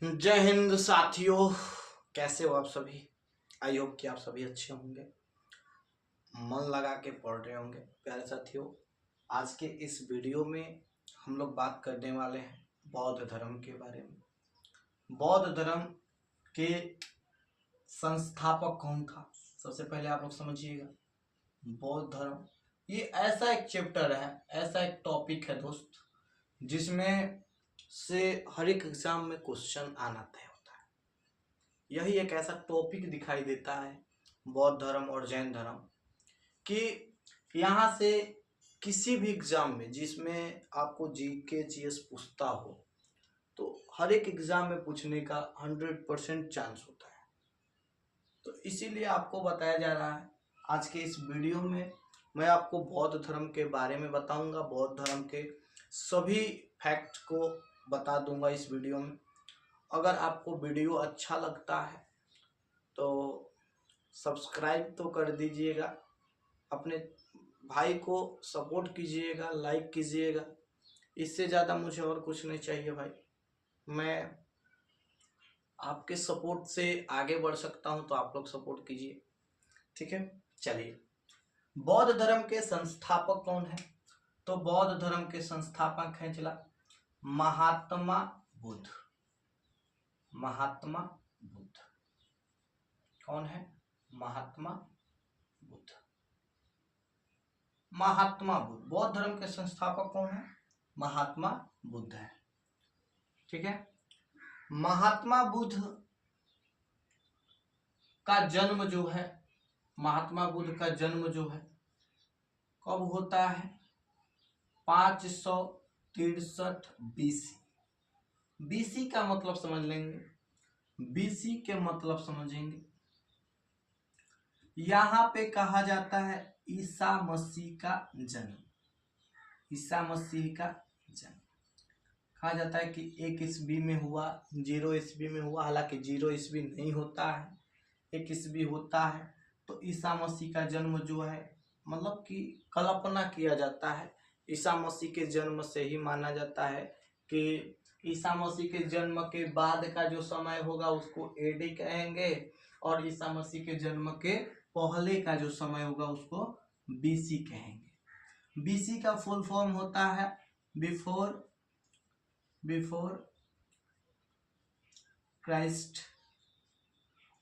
जय हिंद साथियों। कैसे हो आप सभी? आई होप कि आप सभी अच्छे होंगे, मन लगा के पढ़ रहे होंगे। प्यारे साथियों, आज के इस वीडियो में हम लोग बात करने वाले हैं बौद्ध धर्म के बारे में। बौद्ध धर्म के संस्थापक कौन था, सबसे पहले आप लोग समझिएगा। बौद्ध धर्म ये ऐसा एक चैप्टर है, ऐसा एक टॉपिक है दोस्त, जिसमें से हर एक एग्जाम में क्वेश्चन आना तय होता है। यही एक ऐसा टॉपिक दिखाई देता है बौद्ध धर्म और जैन धर्म कि यहाँ से किसी भी एग्जाम में जिसमें आपको जीके जीएस पूछता हो तो हर एक एग्जाम में पूछने का 100% चांस होता है। तो इसीलिए आपको बताया जा रहा है आज के इस वीडियो में। मैं आपको बौद्ध धर्म के बारे में बताऊंगा, बौद्ध धर्म के सभी फैक्ट को बता दूंगा इस वीडियो में। अगर आपको वीडियो अच्छा लगता है तो सब्सक्राइब तो कर दीजिएगा, अपने भाई को सपोर्ट कीजिएगा, लाइक कीजिएगा। इससे ज़्यादा मुझे और कुछ नहीं चाहिए भाई। मैं आपके सपोर्ट से आगे बढ़ सकता हूं, तो आप लोग सपोर्ट कीजिए, ठीक है। चलिए, बौद्ध धर्म के संस्थापक कौन है? तो बौद्ध धर्म के संस्थापक हैं चला महात्मा बुद्ध। महात्मा बुद्ध कौन है? महात्मा बुद्ध। महात्मा बुद्ध, बौद्ध धर्म के संस्थापक कौन है? महात्मा बुद्ध है, ठीक है। महात्मा बुद्ध का जन्म जो है, महात्मा बुद्ध का जन्म जो है कब होता है? 563 बीसी। बीसी का मतलब समझ लेंगे, बीसी के मतलब समझेंगे। यहाँ पे कहा जाता है ईसा मसीह का जन्म। ईसा मसीह का जन्म कहा जाता है कि 1 ईस्वी में हुआ, 0 ईस्वी में हुआ। हालांकि 0 ईस्वी नहीं होता है, 1 ईस्वी होता है। तो ईसा मसीह का जन्म जो है मतलब कि कल्पना किया जाता है, ईसा मसीह के जन्म से ही माना जाता है कि ईसा मसीह के जन्म के बाद का जो समय होगा उसको एडी कहेंगे, और ईसा मसीह के जन्म के पहले का जो समय होगा उसको बीसी कहेंगे। बीसी का फुल फॉर्म होता है बिफोर क्राइस्ट,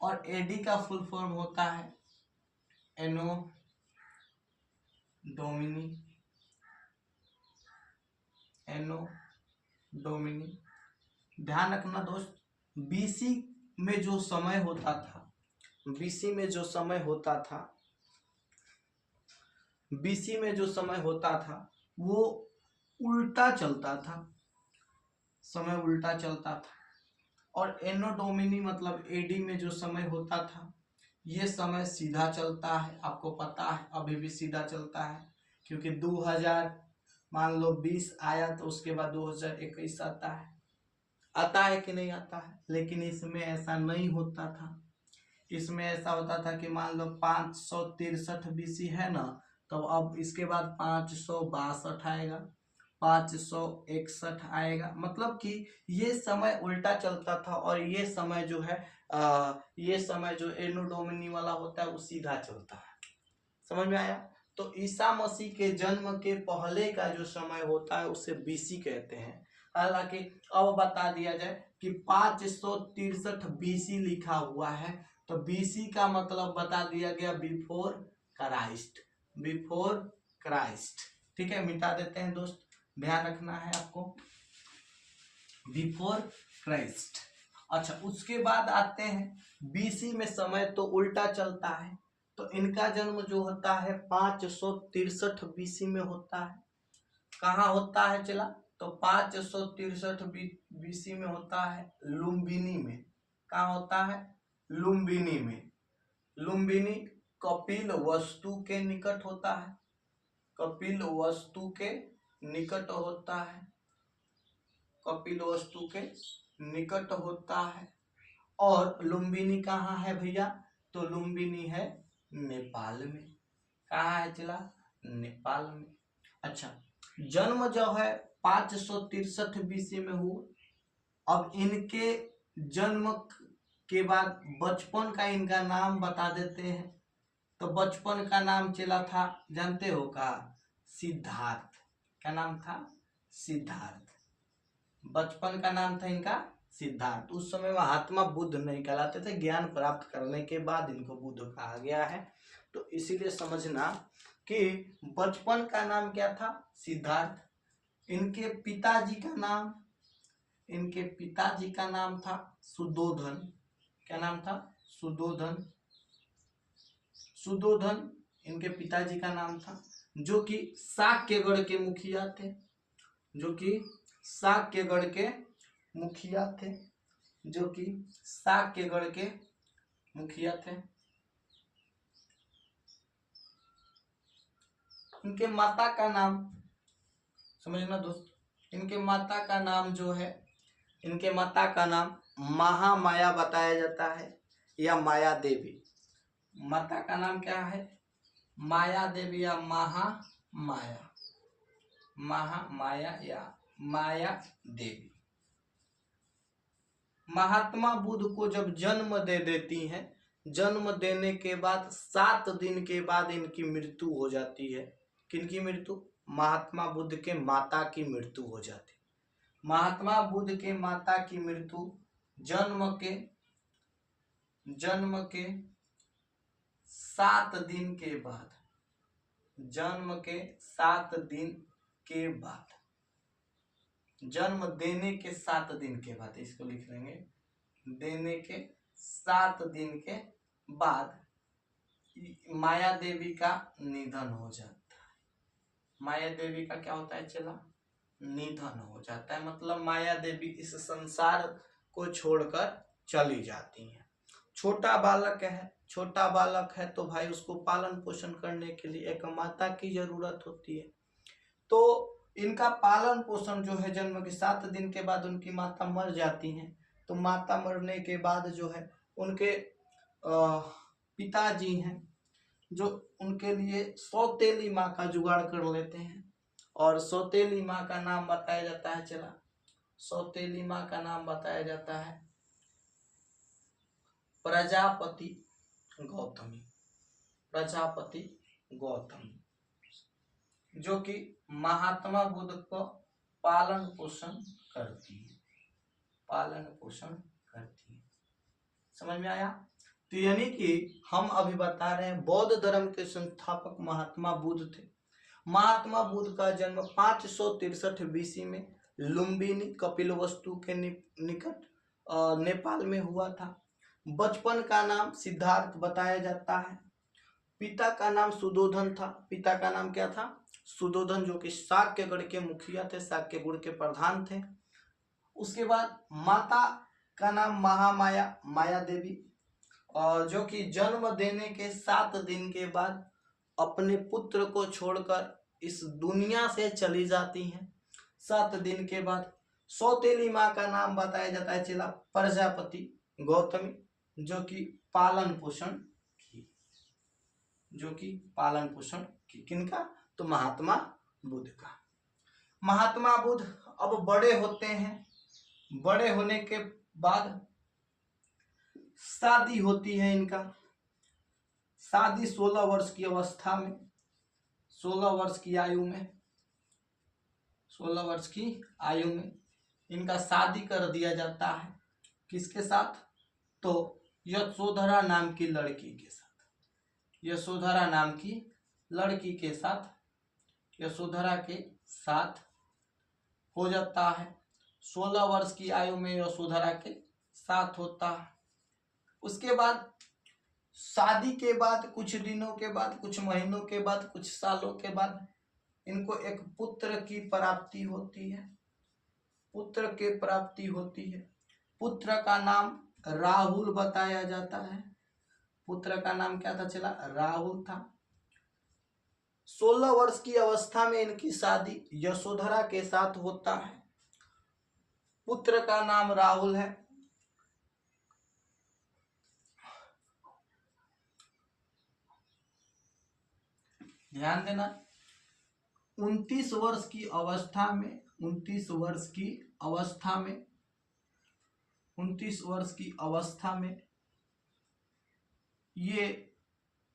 और एडी का फुल फॉर्म होता है एनो डोमिनी। ध्यान रखना दोस्त, बीसी में जो समय होता था, बीसी में जो समय होता था, बीसी में जो समय होता था वो उल्टा चलता था, समय उल्टा चलता था। और एनो डोमिनी मतलब एडी में जो समय होता था ये समय सीधा चलता है। आपको पता है अभी भी सीधा चलता है, क्योंकि 2000 मान लो 20 आया तो उसके बाद 2021 आता है कि नहीं आता है। लेकिन इसमें ऐसा नहीं होता था, इसमें ऐसा होता था कि मान लो 563 बीसी है ना, तो अब इसके बाद 562 आएगा, 561 आएगा। मतलब कि ये समय उल्टा चलता था, और ये समय जो है ये समय जो एनो डोमिनी वाला होता है वो सीधा चलता है। समझ में आया? तो ईसा मसीह के जन्म के पहले का जो समय होता है उसे बीसी कहते हैं। हालांकि अब बता दिया जाए कि 563 बीसी लिखा हुआ है, तो बीसी का मतलब बता दिया गया बिफोर क्राइस्ट। बिफोर क्राइस्ट, ठीक है, मिटा देते हैं दोस्त, ध्यान रखना है आपको, बिफोर क्राइस्ट। अच्छा, उसके बाद आते हैं बीसी में समय तो उल्टा चलता है, तो इनका जन्म जो होता है 563 बीसी में होता है। कहाँ होता है चला? तो 563 बीसी में होता है लुम्बिनी में। कहाँ होता है? लुम्बिनी में। लुम्बिनी कपिल वस्तु के निकट होता है, कपिल वस्तु के निकट होता है, कपिल वस्तु के निकट होता है। और लुम्बिनी कहाँ है भैया? तो लुम्बिनी है नेपाल में। कहाँ है चला? नेपाल में। अच्छा, जन्म जो है 563 बीसी में हुआ। अब इनके जन्म के बाद बचपन का इनका नाम बता देते हैं। तो बचपन का नाम चला था, जानते हो का, सिद्धार्थ। क्या नाम था? सिद्धार्थ। बचपन का नाम था इनका सिद्धार्थ। उस समय महात्मा बुद्ध नहीं कहलाते थे, ज्ञान प्राप्त करने के बाद इनको बुद्ध कहा गया है। तो इसीलिए समझना कि बचपन का नाम क्या था? सिद्धार्थ। इनके पिताजी का नाम था सुद्धोधन। क्या नाम था? सुद्धोधन। सुद्धोधन इनके पिताजी का नाम था, जो कि शाक्यगढ़ के मुखिया थे। जो कि शाक्यगढ़ के मुखिया थे। जो कि शाक्यगढ़ के मुखिया थे। इनके माता का नाम समझना दोस्त। इनके माता का नाम जो है, इनके माता का नाम महामाया बताया जाता है, या माया देवी। माता का नाम क्या है? माया देवी या महामाया। महामाया या माया देवी। महात्मा बुद्ध को जब जन्म दे देती हैं, जन्म देने के बाद 7 दिन के बाद इनकी मृत्यु हो जाती है। किनकी मृत्यु? महात्मा बुद्ध के माता की मृत्यु हो जाती है। महात्मा बुद्ध के माता की मृत्यु जन्म के 7 दिन के बाद, जन्म के 7 दिन के बाद, जन्म देने के 7 दिन के बाद, इसको लिख लेंगे, देने के 7 दिन के बाद माया देवी का निधन हो जाता है। माया देवी का क्या होता है चला? निधन हो जाता है। मतलब माया देवी इस संसार को छोड़कर चली जाती हैं। छोटा बालक है तो भाई उसको पालन पोषण करने के लिए एक माता की जरूरत होती है। तो इनका पालन पोषण जो है, जन्म के 7 दिन के बाद उनकी माता मर जाती हैं। तो माता मरने के बाद जो है उनके पिताजी हैं, जो उनके लिए सौतेली माँ का जुगाड़ कर लेते हैं। और सौतेली माँ का नाम बताया जाता है, चला, सौतेली माँ का नाम बताया जाता है प्रजापति गौतमी। प्रजापति गौतमी, जो कि महात्मा बुद्ध को पालन पोषण करती है। पालन पोषण करती है। समझ में आया? तो यानी कि हम अभी बता रहे हैं बौद्ध धर्म के संस्थापक महात्मा बुद्ध थे। महात्मा बुद्ध का जन्म 563 BC में लुम्बिनी कपिलवस्तु के निकट नेपाल में हुआ था। बचपन का नाम सिद्धार्थ बताया जाता है। पिता का नाम सुद्धोधन था। पिता का नाम क्या था? सुद्धोधन, जो कि शाक्यगढ़ के मुखिया थे, शाक्यगढ़ के प्रधान थे। उसके बाद माता का नाम महामाया, माया देवी, और जो कि जन्म देने के 7 दिन के बाद अपने पुत्र को छोड़कर इस दुनिया से चली जाती हैं। 7 दिन के बाद सौतेली माँ का नाम बताया जाता है चला प्रजापति गौतमी, जो कि पालन पोषण की। किनका? तो महात्मा बुद्ध का। महात्मा बुद्ध अब बड़े होते हैं। बड़े होने के बाद शादी होती है इनका। शादी 16 वर्ष की अवस्था में, 16 वर्ष की आयु में, 16 वर्ष की आयु में इनका शादी कर दिया जाता है। किसके साथ? तो यशोधरा नाम की लड़की के साथ। यशोधरा नाम की लड़की के साथ, यशोधरा के साथ हो जाता है। 16 वर्ष की आयु में यशोधरा के साथ होता है। उसके बाद शादी के बाद कुछ दिनों के बाद, कुछ महीनों के बाद, कुछ सालों के बाद इनको एक पुत्र की प्राप्ति होती है। पुत्र की प्राप्ति होती है। पुत्र का नाम राहुल बताया जाता है। पुत्र का नाम क्या था चला? राहुल था। 16 वर्ष की अवस्था में इनकी शादी यशोधरा के साथ होता है। पुत्र का नाम राहुल है। ध्यान देना, 29 वर्ष की अवस्था में, 29 वर्ष की अवस्था में 29 वर्ष की अवस्था में ये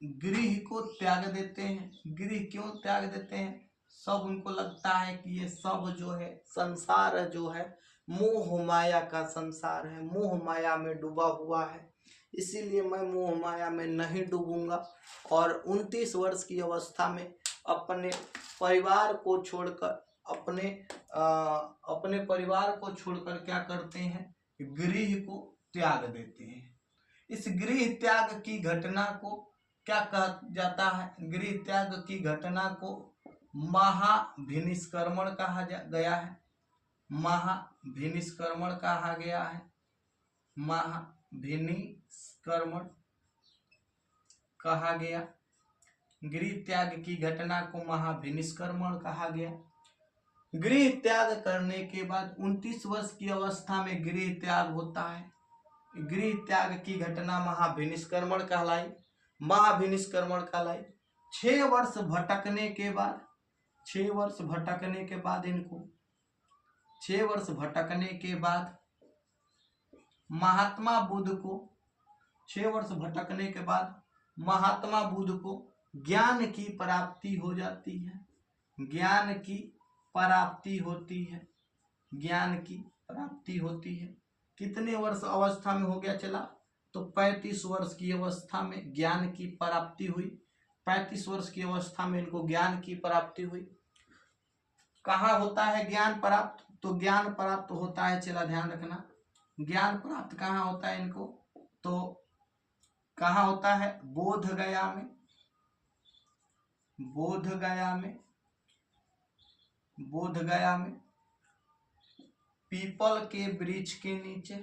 गृह को त्याग देते हैं। गृह क्यों त्याग देते हैं? सब उनको लगता है कि ये सब जो है संसार जो है मोह माया का संसार है, मोह माया में डूबा हुआ है, इसीलिए मैं मोह माया में नहीं डूबूंगा। और 29 वर्ष की अवस्था में अपने परिवार को छोड़कर अपने परिवार को छोड़कर क्या करते हैं? गृह को त्याग देते हैं। इस गृह त्याग की घटना को क्या कहा जाता है? गृह त्याग की घटना को महाभिनिष्क्रमण कहा गया है। महाभिनिष्क्रमण कहा गया है। महाभिनिष्क्रमण कहा गया। गृह त्याग की घटना को महाभिनिष्क्रमण कहा गया। गृह त्याग करने के बाद 29 वर्ष की अवस्था में गृह त्याग होता है। गृह त्याग की घटना महाभिनिष्क्रमण कहलाई। महाभिनिष्क्रमण कहलाई। 6 वर्ष भटकने के बाद 6 वर्ष भटकने के बाद इनको 6 वर्ष भटकने के बाद महात्मा बुद्ध को 6 वर्ष भटकने के बाद महात्मा बुद्ध को ज्ञान की प्राप्ति हो जाती है। ज्ञान की प्राप्ति होती है। ज्ञान की प्राप्ति होती है। कितने वर्ष अवस्था में हो गया चला? तो 35 वर्ष की अवस्था में ज्ञान की प्राप्ति हुई। 35 वर्ष की अवस्था में इनको ज्ञान की प्राप्ति हुई। कहाँ होता है ज्ञान प्राप्त? तो ज्ञान प्राप्त होता है, चला ध्यान रखना, ज्ञान प्राप्त कहाँ होता है इनको? तो कहाँ होता है? बोध गया में। बोध गया में। बोध गया में पीपल के वृक्ष के नीचे।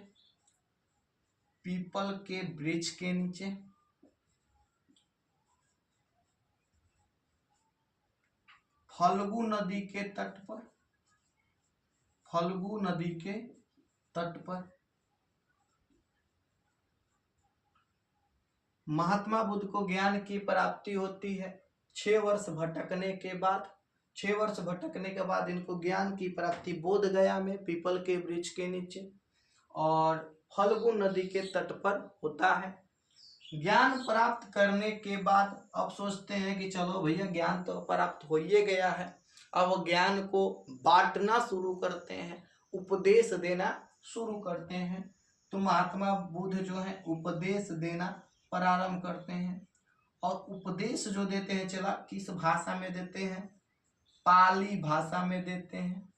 पीपल के वृक्ष के नीचे फल्गु नदी के तट पर। फल्गु नदी के तट पर महात्मा बुद्ध को ज्ञान की प्राप्ति होती है। 6 वर्ष भटकने के बाद 6 वर्ष भटकने के बाद इनको ज्ञान की प्राप्ति बोध गया में पीपल के वृक्ष के नीचे और फल्गु नदी के तट पर होता है। ज्ञान प्राप्त करने के बाद अब सोचते हैं कि चलो भैया ज्ञान तो प्राप्त हो ही गया है, अब ज्ञान को बांटना शुरू करते हैं, उपदेश देना शुरू करते हैं। तो महात्मा बुद्ध जो है उपदेश देना प्रारंभ करते हैं। और उपदेश जो देते हैं चला किस भाषा में देते हैं? पाली भाषा में देते हैं।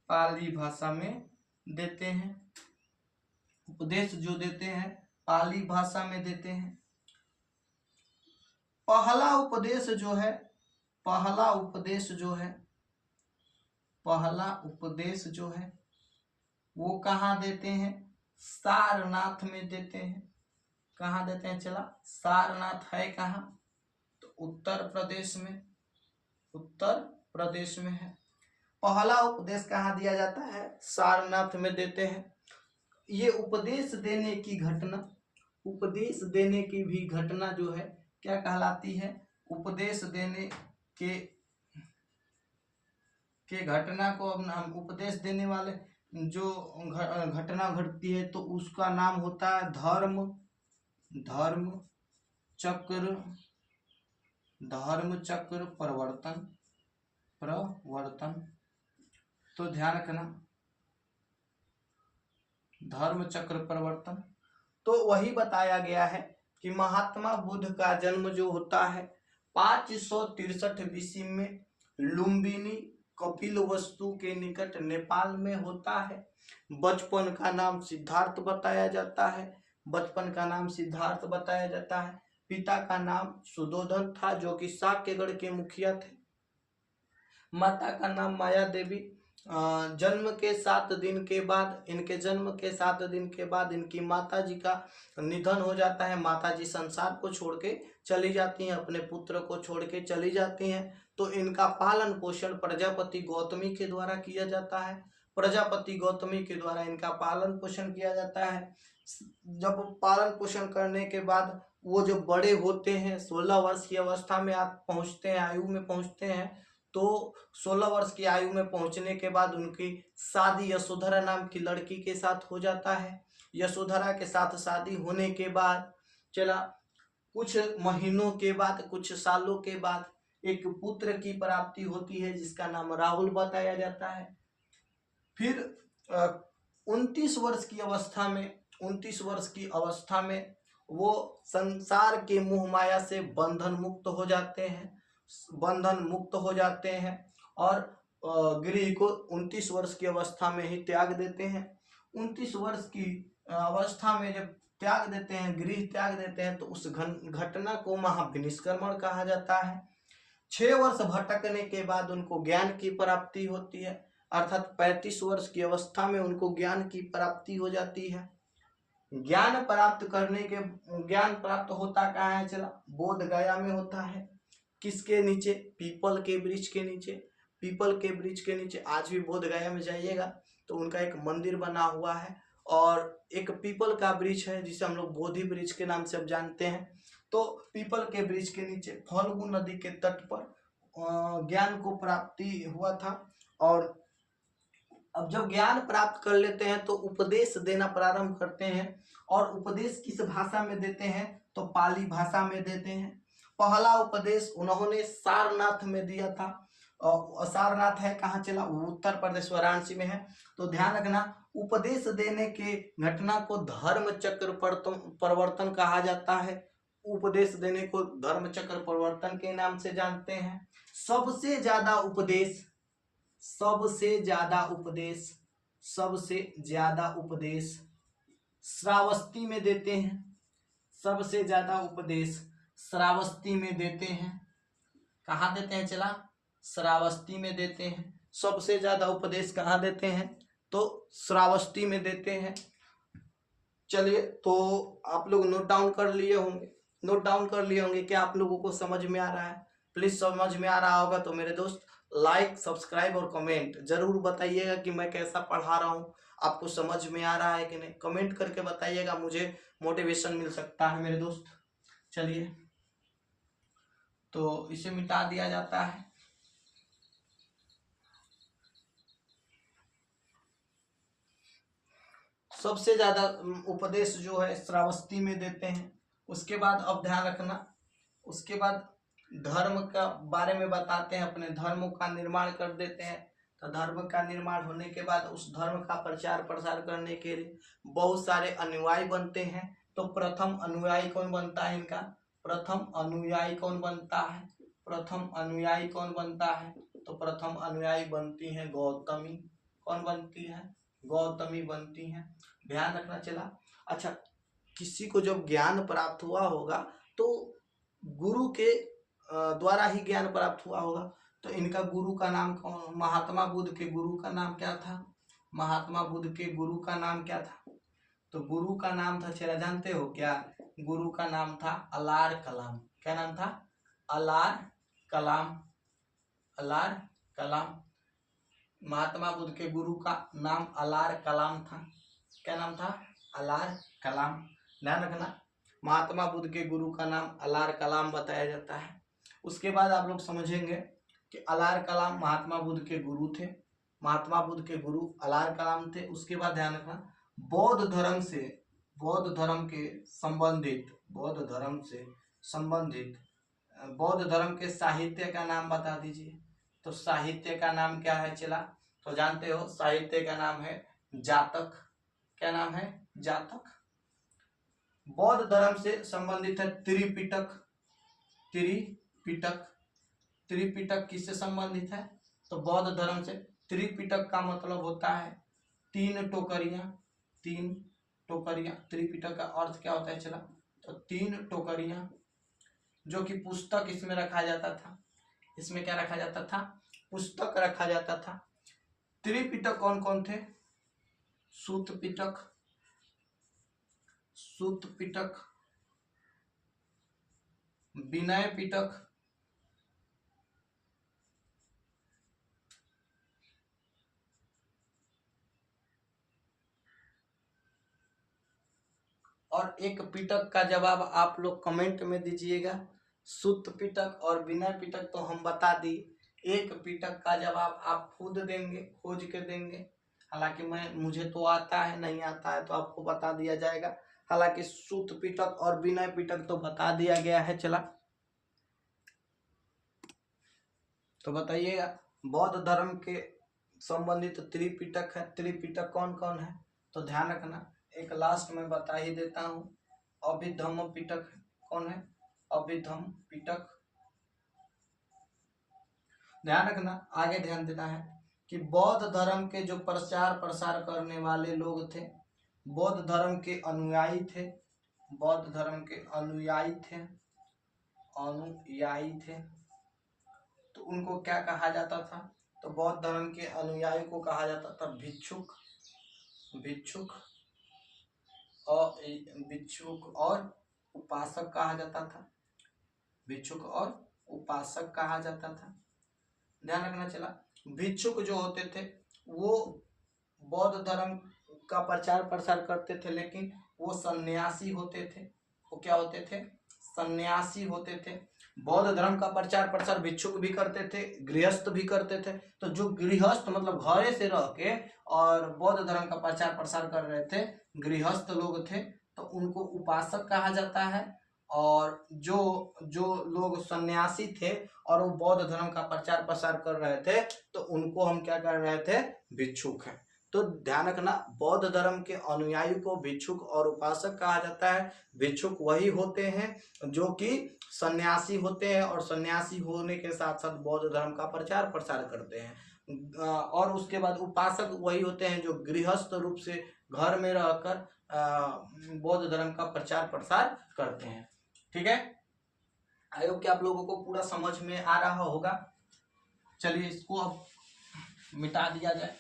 पाली भाषा में देते हैं। उपदेश जो देते हैं पाली भाषा में देते हैं। पहला उपदेश जो है पहला उपदेश जो है वो कहाँ देते हैं? सारनाथ में देते हैं। कहाँ देते हैं चला? सारनाथ है कहाँ? तो उत्तर प्रदेश में। उत्तर प्रदेश में है। पहला उपदेश कहाँ दिया जाता है? सारनाथ में देते हैं। ये उपदेश देने की घटना जो है क्या कहलाती है? उपदेश देने के घटना को अब हम उपदेश देने वाले जो घटना घटती है तो उसका नाम होता है धर्म चक्र प्रवर्तन। तो ध्यान रखना, धर्म चक्र प्रवर्तन। तो वही बताया गया है कि महात्मा बुद्ध का जन्म जो होता है 563 BC में लुम्बिनी कपिलवस्तु के निकट नेपाल में होता है। बचपन का नाम सिद्धार्थ बताया जाता है। पिता का नाम सुदोधन था जो कि साक्यगढ़ के मुखिया थे। माता का नाम माया देवी। इनके जन्म के 7 दिन के बाद इनकी माता जी का निधन हो जाता है। माता जी संसार को छोड़ के चली जाती हैं, अपने पुत्र को छोड़ के चली जाती हैं। तो इनका पालन पोषण प्रजापति गौतमी के द्वारा किया जाता है। प्रजापति गौतमी के द्वारा इनका पालन पोषण किया जाता है। जब पालन पोषण करने के बाद वो जो बड़े होते हैं 16 वर्ष की अवस्था में पहुँचते हैं, आयु में पहुँचते हैं, तो 16 वर्ष की आयु में पहुंचने के बाद उनकी शादी यशोधरा नाम की लड़की के साथ हो जाता है। यशोधरा के साथ शादी होने के बाद चला कुछ महीनों के बाद, कुछ सालों के बाद एक पुत्र की प्राप्ति होती है जिसका नाम राहुल बताया जाता है। फिर 29 वर्ष की अवस्था में, 29 वर्ष की अवस्था में वो संसार के मोह माया से बंधन मुक्त हो जाते हैं, बंधन मुक्त हो जाते हैं और गृह को 29 वर्ष की अवस्था में ही त्याग देते हैं। 29 वर्ष की अवस्था में जब त्याग देते हैं, गृह त्याग देते हैं, तो उस घटना को महाविनिष्क्रमण कहा जाता है। 6 वर्ष भटकने के बाद उनको ज्ञान की प्राप्ति होती है, अर्थात 35 वर्ष की अवस्था में उनको ज्ञान की प्राप्ति हो जाती है। ज्ञान प्राप्त करने के, ज्ञान प्राप्त होता कहाँ है चला, बोध गया में होता है। किसके नीचे, पीपल के वृक्ष के नीचे। पीपल के वृक्ष के नीचे आज भी बोध गया में जाइएगा तो उनका एक मंदिर बना हुआ है और एक पीपल का वृक्ष है जिसे हम लोग बोधि वृक्ष के नाम से अब जानते हैं। तो पीपल के वृक्ष के नीचे फल्गु नदी के तट पर ज्ञान को प्राप्ति हुआ था। और अब जब ज्ञान प्राप्त कर लेते हैं तो उपदेश देना प्रारंभ करते हैं। और उपदेश किस भाषा में देते हैं, तो पाली भाषा में देते हैं। पहला उपदेश उन्होंने सारनाथ में दिया था। और सारनाथ है कहाँ चला, उत्तर प्रदेश वाराणसी में है। तो ध्यान रखना, उपदेश देने के घटना को धर्म चक्र परिवर्तन कहा जाता है। उपदेश देने को धर्म चक्र परिवर्तन के नाम से जानते हैं। सबसे ज्यादा उपदेश, सबसे ज्यादा उपदेश, सबसे ज्यादा उपदेश श्रावस्ती में देते हैं। सबसे ज्यादा उपदेश श्रावस्ती में देते हैं। कहाँ देते हैं चला, श्रावस्ती में देते हैं। सबसे ज्यादा उपदेश कहाँ देते हैं, तो श्रावस्ती में देते हैं। चलिए, तो आप लोग नोट डाउन कर लिए होंगे, नोट डाउन कर लिए होंगे। क्या आप लोगों को समझ में आ रहा है? प्लीज समझ में आ रहा होगा तो मेरे दोस्त लाइक, सब्सक्राइब और कमेंट जरूर बताइएगा कि मैं कैसा पढ़ा रहा हूँ, आपको समझ में आ रहा है कि नहीं। कमेंट करके बताइएगा, मुझे मोटिवेशन मिल सकता है मेरे दोस्त। चलिए, तो इसे मिटा दिया जाता है। सबसे ज्यादा उपदेश जो है श्रावस्ती में देते हैं। उसके बाद अब ध्यान रखना, उसके बाद धर्म का बारे में बताते हैं, अपने धर्म का निर्माण कर देते हैं। तो धर्म का निर्माण होने के बाद उस धर्म का प्रचार प्रसार करने के लिए बहुत सारे अनुयायी बनते हैं। तो प्रथम अनुयायी कौन बनता है इनका, प्रथम अनुयायी कौन बनता है, प्रथम अनुयायी कौन बनता है, तो प्रथम अनुयायी बनती है गौतमी। कौन बनती है, गौतमी बनती है। ध्यान रखना चला। अच्छा, किसी को जब ज्ञान प्राप्त हुआ होगा तो गुरु के द्वारा ही ज्ञान प्राप्त हुआ होगा। तो इनका गुरु का नाम कौन, महात्मा बुद्ध के गुरु का नाम क्या था, महात्मा बुद्ध के गुरु का नाम क्या था, तो गुरु का नाम था चेहरा, जानते हो क्या, गुरु का नाम था अलार कलाम। क्या नाम था, अलार कलाम, अलार कलाम। महात्मा बुद्ध के गुरु का नाम अलार कलाम था। क्या नाम था, अलार कलाम। ध्यान रखना, महात्मा बुद्ध के गुरु का नाम अलार कलाम बताया जाता है। उसके बाद आप लोग समझेंगे कि अलार कलाम महात्मा बुद्ध के गुरु थे, महात्मा बुद्ध के गुरु अलार कलाम थे। उसके बाद ध्यान रखना, बौद्ध धर्म से, बौद्ध धर्म के संबंधित, बौद्ध धर्म से संबंधित बौद्ध धर्म के साहित्य का नाम बता दीजिए। तो साहित्य का नाम क्या है चला, तो जानते हो साहित्य का नाम है जातक। क्या नाम है, जातक। बौद्ध धर्म से संबंधित है त्रिपिटक। त्रिपिटक, त्रिपिटक किससे संबंधित है, तो बौद्ध धर्म से। त्रिपिटक का मतलब होता है 3 टोकरियां, 3 टोकरियां। त्रिपिटक का अर्थ क्या होता है चला, तो 3 टोकरियां, जो कि पुस्तक इसमें रखा जाता था। इसमें क्या रखा जाता था, पुस्तक रखा जाता था। त्रिपिटक कौन कौन थे, सूत पिटक, सूत पिटक, विनय पिटक, और एक पिटक का जवाब आप लोग कमेंट में दीजिएगा। सूत पिटक और विनय पिटक तो हम बता दी एक पिटक का जवाब आप खुद देंगे, खोज के देंगे। हालांकि मुझे तो आता है, नहीं आता है तो आपको बता दिया जाएगा। हालांकि शुद्ध पिटक और विनय पिटक तो बता दिया गया है। चला तो बताइएगा, बौद्ध धर्म के संबंधित त्रिपिटक है। त्रिपिटक कौन कौन है तो ध्यान रखना, एक लास्ट में बता ही देता हूँ। अभिधम्म पिटक कौन है, अभिधम्म पिटक। ध्यान रखना, आगे ध्यान देना है कि बौद्ध धर्म के जो प्रचार प्रसार करने वाले लोग थे, बौद्ध धर्म के अनुयायी थे, बौद्ध धर्म के अनुयायी थे, अनुयायी थे, तो उनको क्या कहा जाता था? तो बौद्ध धर्म के अनुयायी को कहा जाता था भिक्षुक, भिक्षुक और भिक्षुक और उपासक कहा जाता था, भिक्षुक और उपासक कहा जाता था। ध्यान रखना। चला, भिक्षुक जो होते थे वो बौद्ध धर्म का प्रचार प्रसार करते थे, लेकिन वो सन्यासी होते थे। वो क्या होते थे? सन्यासी होते थे। बौद्ध धर्म का प्रचार प्रसार भिक्षुक भी करते थे, गृहस्थ भी करते थे। तो जो गृहस्थ मतलब घरे से रह के और बौद्ध धर्म का प्रचार प्रसार कर रहे थे, गृहस्थ लोग थे, तो उनको उपासक कहा जाता है। और जो जो लोग सन्यासी थे और वो बौद्ध धर्म का प्रचार प्रसार कर रहे थे, तो उनको हम क्या कर रहे थे? भिक्षुक है। तो ध्यान रखना, बौद्ध धर्म के अनुयायी को भिक्षुक और उपासक कहा जाता है। भिक्षुक वही होते हैं जो कि सन्यासी होते हैं और सन्यासी होने के साथ साथ बौद्ध धर्म का प्रचार प्रसार करते हैं। और उसके बाद उपासक वही होते हैं जो गृहस्थ रूप से घर में रहकर बौद्ध धर्म का प्रचार प्रसार करते हैं। ठीक है, आई होप कि आप लोगों को पूरा समझ में आ रहा होगा। चलिए इसको अब मिटा दिया जाए।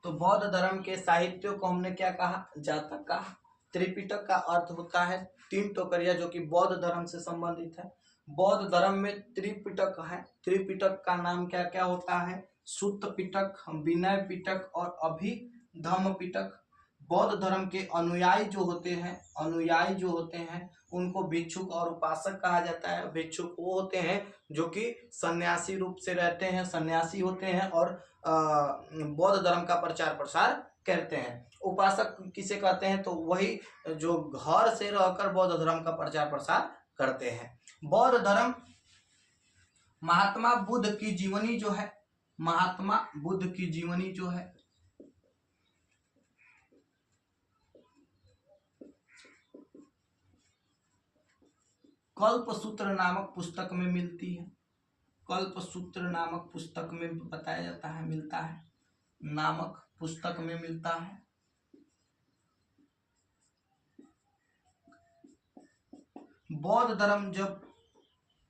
तो बौद्ध धर्म के साहित्यों को हमने क्या कहा? जातक कहा। त्रिपिटक का अर्थ होता है 3 टोकरिया, जो कि बौद्ध धर्म से संबंधित है। बौद्ध धर्म में त्रिपिटक है। त्रिपिटक का नाम क्या क्या होता है? सुत्त पिटक, विनय पिटक और अभिधम्म पिटक। बौद्ध धर्म के अनुयायी जो होते हैं, अनुयायी जो होते हैं उनको भिक्षुक और उपासक कहा जाता है। भिक्षुक वो होते हैं जो कि सन्यासी रूप से रहते हैं, सन्यासी होते हैं और बौद्ध धर्म का प्रचार प्रसार करते हैं। उपासक किसे कहते हैं? तो वही जो घर से रहकर बौद्ध धर्म का प्रचार प्रसार करते हैं। बौद्ध धर्म महात्मा बुद्ध की जीवनी जो है, महात्मा बुद्ध की जीवनी जो है कल्पसूत्र नामक पुस्तक में मिलती है। कल्पसूत्र नामक पुस्तक में बताया जाता है, मिलता है, नामक पुस्तक में मिलता है। बौद्ध धर्म जब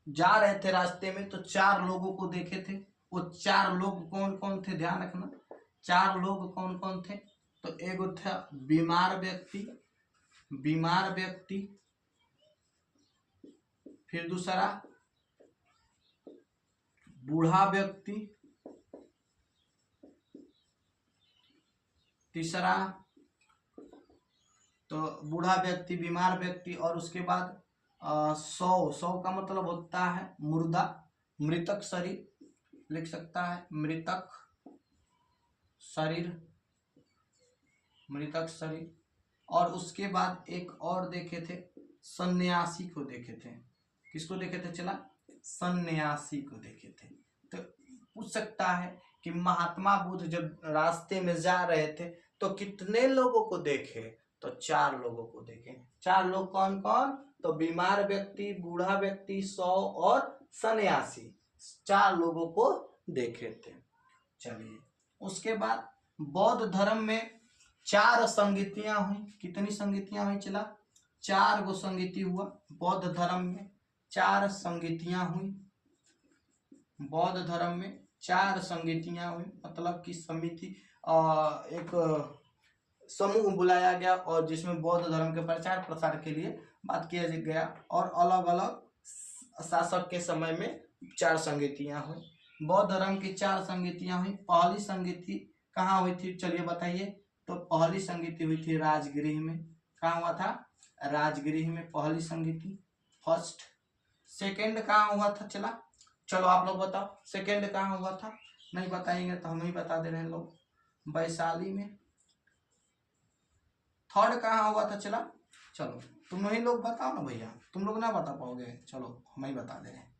जा रहे थे रास्ते में तो 4 लोगों को देखे थे। वो 4 लोग कौन कौन थे? ध्यान रखना, 4 लोग कौन कौन थे? तो एगो था बीमार व्यक्ति, बीमार व्यक्ति, फिर दूसरा बूढ़ा व्यक्ति, तीसरा तो बूढ़ा व्यक्ति, बीमार व्यक्ति, और उसके बाद 100 का मतलब होता है मुर्दा, मृतक शरीर लिख सकता है, मृतक शरीर, मृतक शरीर। और उसके बाद एक और देखे थे, सन्यासी को देखे थे। किसको देखे थे? चला, सन्यासी को देखे थे। तो पूछ सकता है कि महात्मा बुद्ध जब रास्ते में जा रहे थे तो कितने लोगों को देखे? तो 4 लोगों को देखे। 4 लोग कौन कौन? तो बीमार व्यक्ति, बूढ़ा व्यक्ति, 100 और सन्यासी, 4 लोगों को देखे थे। चलिए, उसके बाद बौद्ध धर्म में 4 संगीतियां हुई। कितनी संगीतियां हुई? चला, 4 गो संगीति हुआ बौद्ध धर्म में। 4 संगीतियां हुई बौद्ध धर्म में, 4 संगीतियां हुई, मतलब कि समिति, एक समूह बुलाया गया और जिसमें बौद्ध धर्म के प्रचार प्रसार के लिए बात किया गया। और अलग अलग शासक के समय में 4 संगीतियां हुई। बौद्ध धर्म की 4 संगीतियां हुई। पहली संगीति कहाँ हुई थी, चलिए बताइए। तो पहली संगीति हुई थी राजगृह में। कहाँ हुआ था, राजगृह में पहली संगीति, फर्स्ट। सेकंड कहाँ हुआ था, चलो आप लोग बताओ सेकंड कहाँ हुआ था। नहीं बताएंगे तो हम ही बता दे रहे हैं लोग, वैशाली में। थर्ड कहाँ हुआ था, चलो तुम ही लोग बताओ ना भैया, तुम लोग ना बता पाओगे, चलो हम ही बता दे रहे हैं,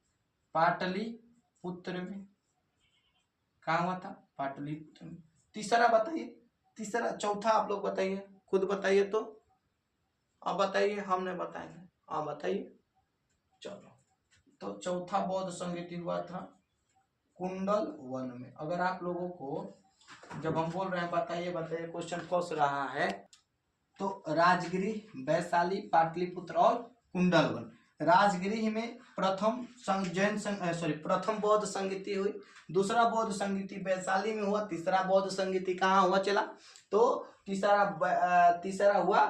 पाटलिपुत्र में। कहाँ हुआ था, पाटलिपुत्र में। तीसरा बताइए, तीसरा, चौथा आप लोग बताइए, खुद बताइए तो, आप बताइए, हम नहीं बताएंगे, आप बताइए। चलो, तो चौथा बौद्ध संगीति हुआ था कुंडल वन में। अगर आप लोगों को जब हम बोल रहे हैं बताइए बताइए क्वेश्चन फंस रहा है, तो राजगृह, वैशाली, पाटलिपुत्र और कुंडलवन। राजगृह में प्रथम प्रथम बौद्ध संगीति हुई, दूसरा बौद्ध संगीति वैशाली में हुआ, तीसरा बौद्ध संगीति कहाँ हुआ, तो तीसरा हुआ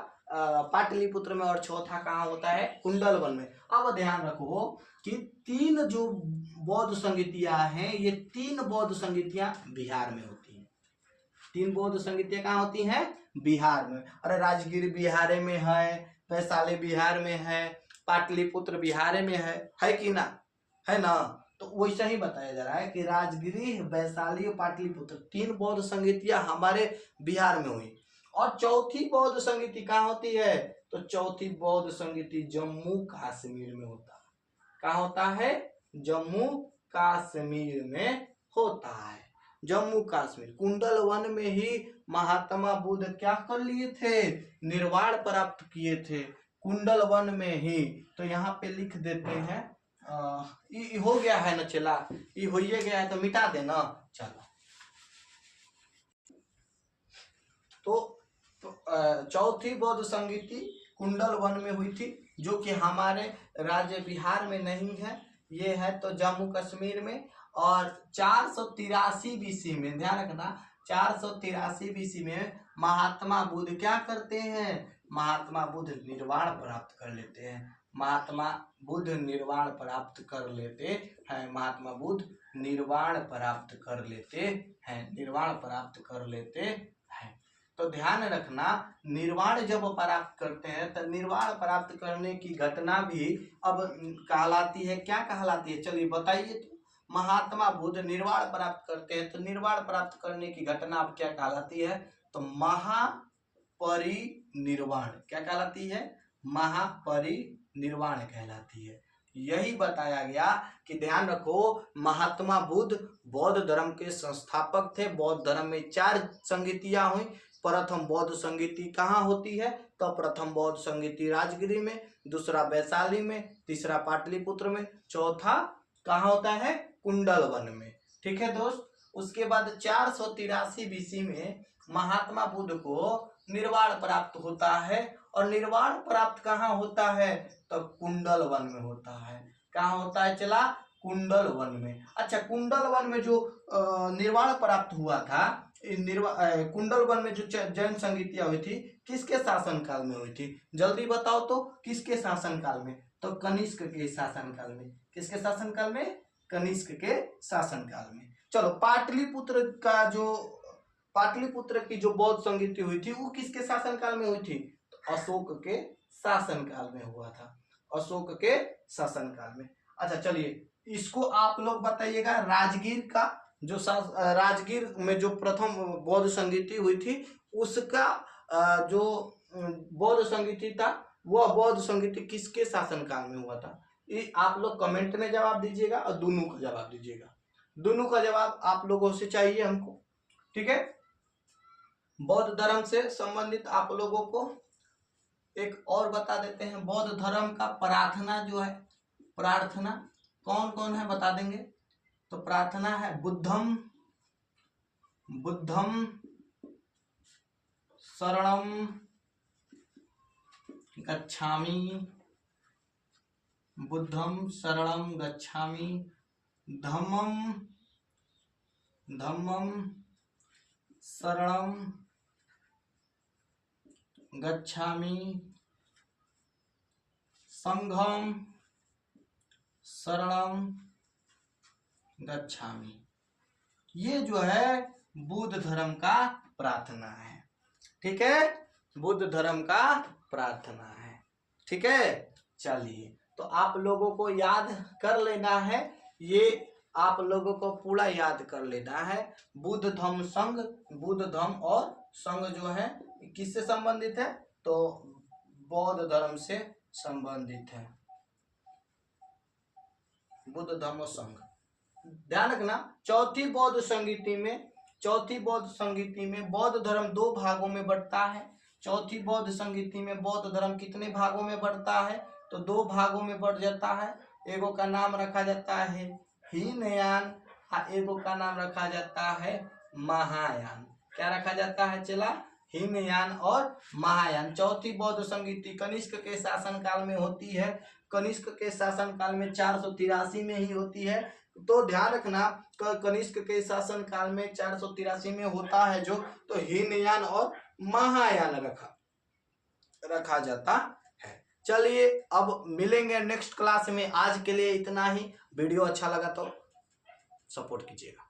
पाटलिपुत्र में, और चौथा कहाँ होता है, कुंडलवन में। अब ध्यान रखो कि तीन जो बौद्ध संगीतियां हैं, ये तीन बौद्ध संगीतियां बिहार में होती हैं। तीन बौद्ध संगीतियां कहाँ होती हैं, बिहार में। अरे राजगीर बिहार में है, वैशाली बिहार में है, पाटलिपुत्र बिहार में है कि ना, है ना। तो वैसा ही बताया जा रहा है कि राजगीर, वैशाली और पाटलिपुत्र तीन बौद्ध संगीतियां हमारे बिहार में हुई। और चौथी बौद्ध संगीति कहाँ होती है, तो चौथी बौद्ध संगीति जम्मू कश्मीर में होता है। कहाँ होता है, जम्मू कश्मीर में होता है, जम्मू कश्मीर। कुंडल वन में ही महात्मा बुद्ध क्या कर लिए थे, निर्वाण प्राप्त किए थे, कुंडल वन में ही। तो यहाँ पे लिख देते हैं, हो गया है ना चला, ये हो गया है तो मिटा देना। चलो, तो चौथी बौद्ध संगीति कुंडल वन में हुई थी, जो कि हमारे राज्य बिहार में नहीं है, ये है तो जम्मू कश्मीर में। और 483 बीसी में, ध्यान रखना, 483 बीसी में महात्मा बुद्ध क्या करते हैं, महात्मा बुद्ध निर्वाण प्राप्त कर लेते हैं, महात्मा बुद्ध निर्वाण प्राप्त कर लेते हैं, महात्मा बुद्ध निर्वाण प्राप्त कर लेते हैं, निर्वाण प्राप्त कर लेते हैं। तो ध्यान रखना, निर्वाण जब प्राप्त करते हैं तो निर्वाण प्राप्त करने की घटना भी अब कहलाती है, क्या कहलाती है, चलिए बताइए तो। महात्मा बुद्ध निर्वाण प्राप्त करते हैं तो निर्वाण प्राप्त करने की घटना अब क्या कहलाती है, तो महापरिनिर्वाण। क्या कहलाती है, महापरिनिर्वाण कहलाती है। यही बताया गया कि ध्यान रखो, महात्मा बुद्ध बौद्ध धर्म के संस्थापक थे। बौद्ध धर्म में 4 संगीतियां हुई। प्रथम बौद्ध संगीति कहाँ होती है, तो प्रथम बौद्ध संगीति राजगिरी में, दूसरा वैशाली में, तीसरा पाटलिपुत्र में, चौथा कहाँ होता है, कुंडल वन में। ठीक है दोस्त। उसके बाद 483 बीसी में महात्मा बुद्ध को निर्वाण प्राप्त होता है, और निर्वाण प्राप्त कहाँ होता है, तो कुंडल वन में होता है। कहाँ होता है, कुंडल वन में। अच्छा, कुंडल वन में जो निर्वाण प्राप्त हुआ था, कुंडल वन में जो जैन संगीतियां हुई थी, किसके शासन काल में हुई थी, जल्दी बताओ तो, किसके शासन काल में, तो कनिष्क के शासन काल में। किसके शासन काल में, कनिष्क के शासन काल में। चलो, पाटलिपुत्र की जो बौद्ध संगीति हुई थी, वो किसके शासन काल में हुई थी, तो अशोक के शासन काल में हुआ था, अशोक के शासन काल में। अच्छा चलिए, इसको आप लोग बताइएगा, राजगीर का जो राजगीर में जो प्रथम बौद्ध संगीति हुई थी, उसका जो बौद्ध संगीति था, वह बौद्ध संगीति किसके शासन काल में हुआ था, ये आप लोग कमेंट में जवाब दीजिएगा, और दोनों का जवाब दीजिएगा। दोनों का जवाब आप लोगों से चाहिए हमको, ठीक है। बौद्ध धर्म से संबंधित आप लोगों को एक और बता देते हैं, बौद्ध धर्म का प्रार्थना जो है, प्रार्थना कौन कौन है बता देंगे, तो प्रार्थना है बुद्धम शरणम गच्छामि, बुद्धम शरणम गच्छामि, धम्मम शरणम गच्छामि, संघम शरणम गच्छामि। ये जो है बुद्ध धर्म का प्रार्थना है। ठीक है, बुद्ध धर्म का प्रार्थना है। ठीक है, चलिए तो आप लोगों को याद कर लेना है, ये आप लोगों को पूरा याद कर लेना है। बुद्ध धम्म संघ, बुद्ध धम्म और संघ जो है किससे संबंधित है, तो बौद्ध धर्म से संबंधित है। बुद्ध धम्म संघ, ध्यान रखना चौथी बौद्ध संगीति में बौद्ध धर्म 2 भागों में बढ़ता है। चौथी बौद्ध संगीति में बौद्ध धर्म कितने भागों में बढ़ता है, तो 2 भागों में बढ़ जाता है। एगो का नाम रखा जाता है हीनयान, एगो का नाम रखा जाता है महायान। क्या रखा जाता है चला, हीनयान और महायान। चौथी बौद्ध संगीति कनिष्क के शासनकाल में होती है। कनिष्क के शासनकाल में 483 में ही होती है। तो ध्यान रखना कनिष्क के शासनकाल में 483 में होता है जो, तो हीनयान और महायान रखा जाता है। चलिए अब मिलेंगे नेक्स्ट क्लास में। आज के लिए इतना ही। वीडियो अच्छा लगा तो सपोर्ट कीजिएगा।